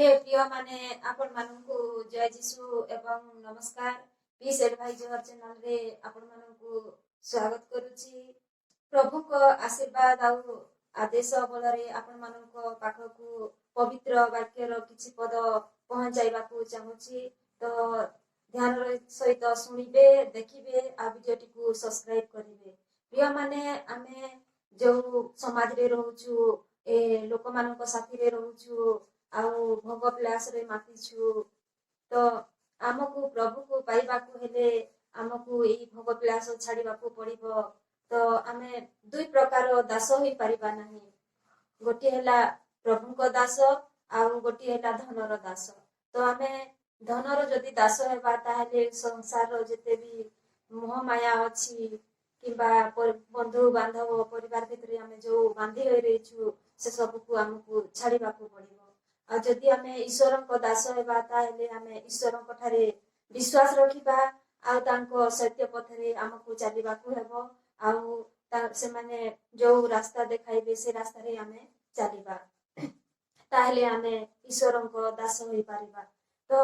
हे प्रिय माने आपण मानकु जय जीशु एवं नमस्कार। पीस एडवाइजर चैनल रे आपण मानकु स्वागत करूची। प्रभु को आशीर्वाद आउ आदेश बलरे आपण मानक पाखकु पवित्र वाक्यर किछि पद पहुंचाइबाकु चाहूची। तो ध्यान सहित शुणिबे देखिबे आ वीडियोटी को सब्सक्राइब करिवे। प्रिय माने आमे जो समाज रे रहूछु ए लोक मानक साथी रे रहूछु आउ भोग प्लास रे मातिछु। तो आमको प्रभु को पाइबाकू हेले आमको एई भोग प्लास छाड़ीबाकू पड़िबो। तो आमे दुई प्रकार दास होई परिबा नाही। गोटी हेला प्रभु को दास आउ गोटी हेला धनर दास। तो आमे धनर जदि दास हेबा ताहेले संसार जेते भी मोह माया अछि किबा बंधु बांधव परिवार भितरे आमे जो बांधी होई रहिछु से सब को आमको छाड़ीबाकू पड़िबो। आ जदि आमे ईश्वर को दास हेबा ताहेले आमे ईश्वर को ठारे विश्वास रखिबा आ तांको सत्य पथरे आमको चलीबाकू हेबो। आउ से माने जो रास्ता देखाइबे से रास्ता रे आमे चलीबा ताहेले आमे ईश्वर को दास होई पारिबा। तो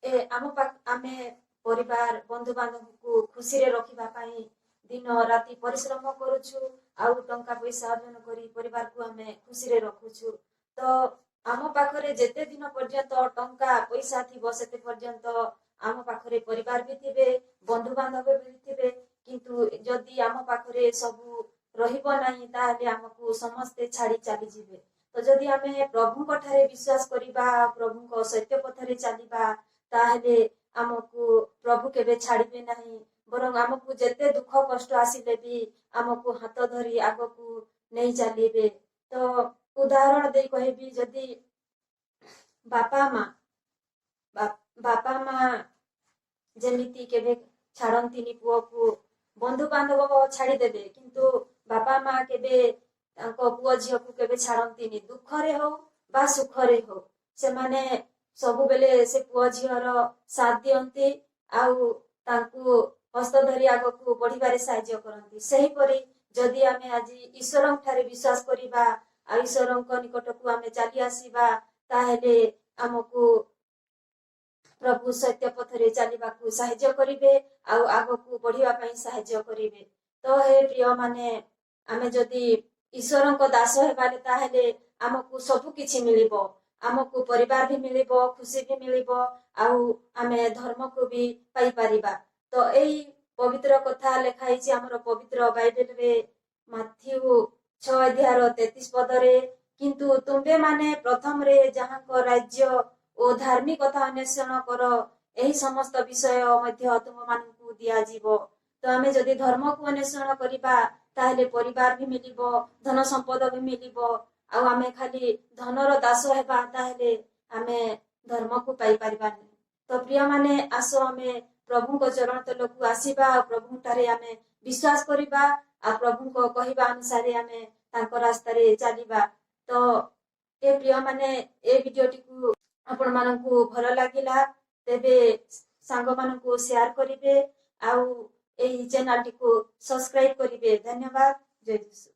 ए आमे परिवार बंधु बांधव को खुशी रे रखिबा पई दिन राति परिश्रम करूछु आउ टंका पैसा अर्जन करी परिवार को आमे खुशी रे रखुछु। तो आम पाखरे जेते दिन पर्यंत टंका पैसा थिबो सेते पर्यंत आम पाखरे परिवार भी थिबे बंधु बांधव भी थिबे। किंतु जदि आम पाखरे सबु रहिबो नाही ताहेले आमको समस्ते छाड़ी चली जिवे। तो जदि आमे प्रभु को ठारे विश्वास करिबा प्रभु को सत्य पथरे चलीबा ताहेले आमको प्रभु केबे छाड़िबे नाही। बरं आमको जेते दुख कष्ट आसिले भी आमको हाथ धरी आगको नहीं चलीबे। तो उदाहरण दे कहबी जदि बापा माँ जेमिति केबे छाड़ंतिनी पुओ को बंधु बांधव छाड़ी देबे किंतु बापा माँ केबे तांको पुओ झियो को केबे छाड़ंतिनी। दुख रे हो बा सुख रे हो से माने सबु बेले से पुओ झियर साथ दियंती आउ तांको हस्त धरी आगको बढ़िबारे सहाय्य करंती। सही परी जदि आमे आज ईश्वर ठारे विश्वास करिबा आ ईश्वर निकट को आमे चली आसीबा ताहेले आमको प्रभु सत्य पथरे चलीबाकू सहाय्य करिवे आउ आगको बढ़िबा पई सहाय्य करिवे। तो हे प्रिय माने आमे जदि ईश्वर को दास हेबाले ताहेले आमको सब किछि मिलिबो। आमको परिवार भी मिलिबो खुशी भी मिलिबो आउ आमे धर्म को भी पाई परिबा। तो एई पवित्र कथा लेखाई छि हमर पवित्र बाइबल रे माथ्यू 6 अध्याय 33 पदरे किंतु तुम्बे माने प्रथम रे जहाँ को राज्य ओ धार्मिकता अन्वेषण कर एही समस्त विषय मध्य तुम मानकू दिया जीवो। तो आमे जदि धर्म को अन्वेषण करिबा ताहेले परिवार भी मिलिबो धन संपद भी मिलिबो आउ आमे खाली धनर दास हेबा ताहेले आमे धर्म को पाई परिबानी। तो प्रिय माने आसो आमे प्रभु को चरण तलकू आसीबा प्रभु तारे आमे विश्वास करिबा आ प्रभु को कहिबा अनुसार आमे तांको रास्ता रे चलीबा। तो ए प्रिय माने ए वीडियोटी को आपण मानकू भल लागिला तेबे सांग मानकू शेयर करिवे आउ एही चैनल टी को सब्सक्राइब करिवे। धन्यवाद। जय यीशु।